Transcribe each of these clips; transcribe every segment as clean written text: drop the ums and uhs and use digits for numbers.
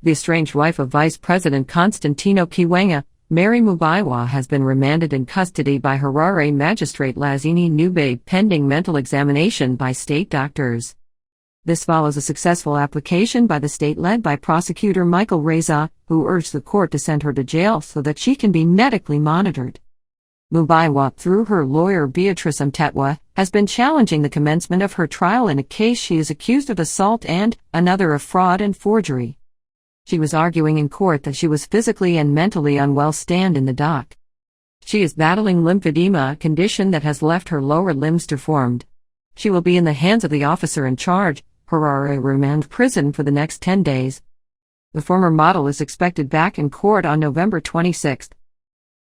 The estranged wife of Vice President Constantino Chiwenga, Mary Mubaiwa, has been remanded in custody by Harare Magistrate Lazini Nube pending mental examination by state doctors. This follows a successful application by the state led by prosecutor Michael Reza, who urged the court to send her to jail so that she can be medically monitored. Mubaiwa, through her lawyer Beatrice Mtetwa, has been challenging the commencement of her trial in a case she is accused of assault and another of fraud and forgery. She was arguing in court that she was physically and mentally unwell. Stand in the dock. She is battling lymphedema, a condition that has left her lower limbs deformed. She will be in the hands of the officer in charge, Harare Remand Prison, for the next 10 days. The former model is expected back in court on November 26.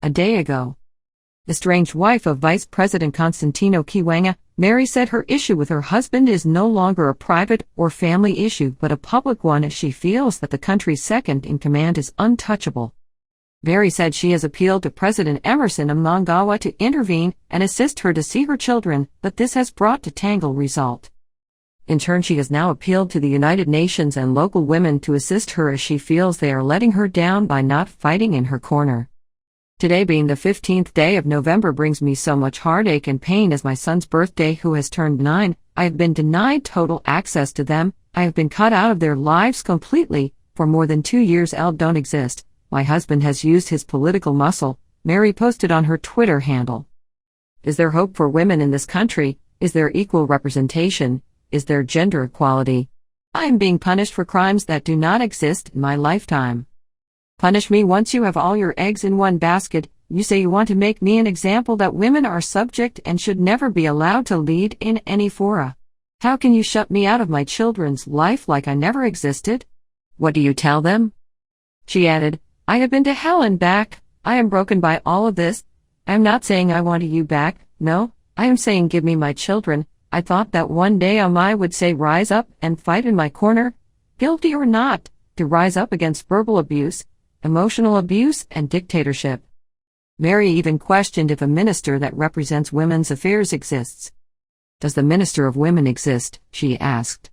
A day ago, the estranged wife of Vice President Constantino Chiwenga, Mary, said her issue with her husband is no longer a private or family issue but a public one, as she feels that the country's second-in-command is untouchable. Mary said she has appealed to President Emerson Mnangagwa to intervene and assist her to see her children, but this has brought to tangled result. In turn, she has now appealed to the United Nations and local women to assist her, as she feels they are letting her down by not fighting in her corner. Today, being the 15th day of November, brings me so much heartache and pain as my son's birthday, who has turned 9. I have been denied total access to them. I have been cut out of their lives completely. For more than 2 years, don't exist. My husband has used his political muscle, Mary posted on her Twitter handle. Is there hope for women in this country? Is there equal representation? Is there gender equality? I am being punished for crimes that do not exist in my lifetime. Punish me once you have all your eggs in one basket. You say you want to make me an example that women are subject and should never be allowed to lead in any fora. How can you shut me out of my children's life like I never existed? What do you tell them? She added, I have been to hell and back. I am broken by all of this. I am not saying I want you back. No, I am saying give me my children. I thought that one day I would say rise up and fight in my corner, guilty or not, to rise up against verbal abuse, emotional abuse, and dictatorship. Mary even questioned if a minister that represents women's affairs exists. Does the Minister of Women exist? She asked.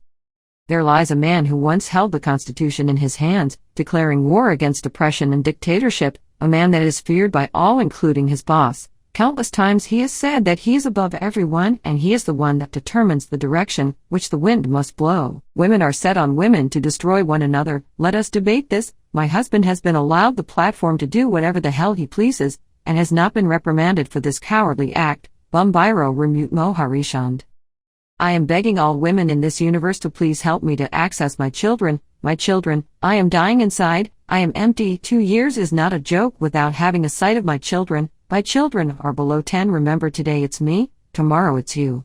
There lies a man who once held the Constitution in his hands, declaring war against oppression and dictatorship, a man that is feared by all, including his boss. Countless times he has said that he is above everyone and he is the one that determines the direction which the wind must blow. Women are set on women to destroy one another. Let us debate this. My husband has been allowed the platform to do whatever the hell he pleases, and has not been reprimanded for this cowardly act. Bumbairo Remute Moharishand. I am begging all women in this universe to please help me to access my children. My children, I am dying inside, I am empty. 2 years is not a joke without having a sight of my children. My children are below 10. Remember, today it's me, tomorrow it's you.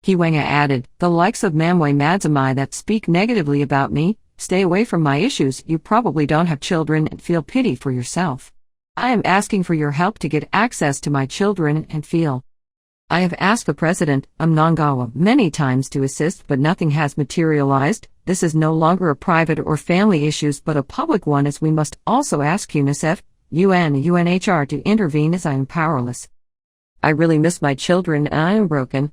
Chiwenga added, the likes of Mamwe Madzamai that speak negatively about me, stay away from my issues. You probably don't have children and feel pity for yourself. I am asking for your help to get access to my children and feel. I have asked the President, Mnangagwa, many times to assist, but nothing has materialized. This is no longer a private or family issue but a public one, as we must also ask UNICEF, UN, UNHR to intervene, as I am powerless. I really miss my children and I am broken.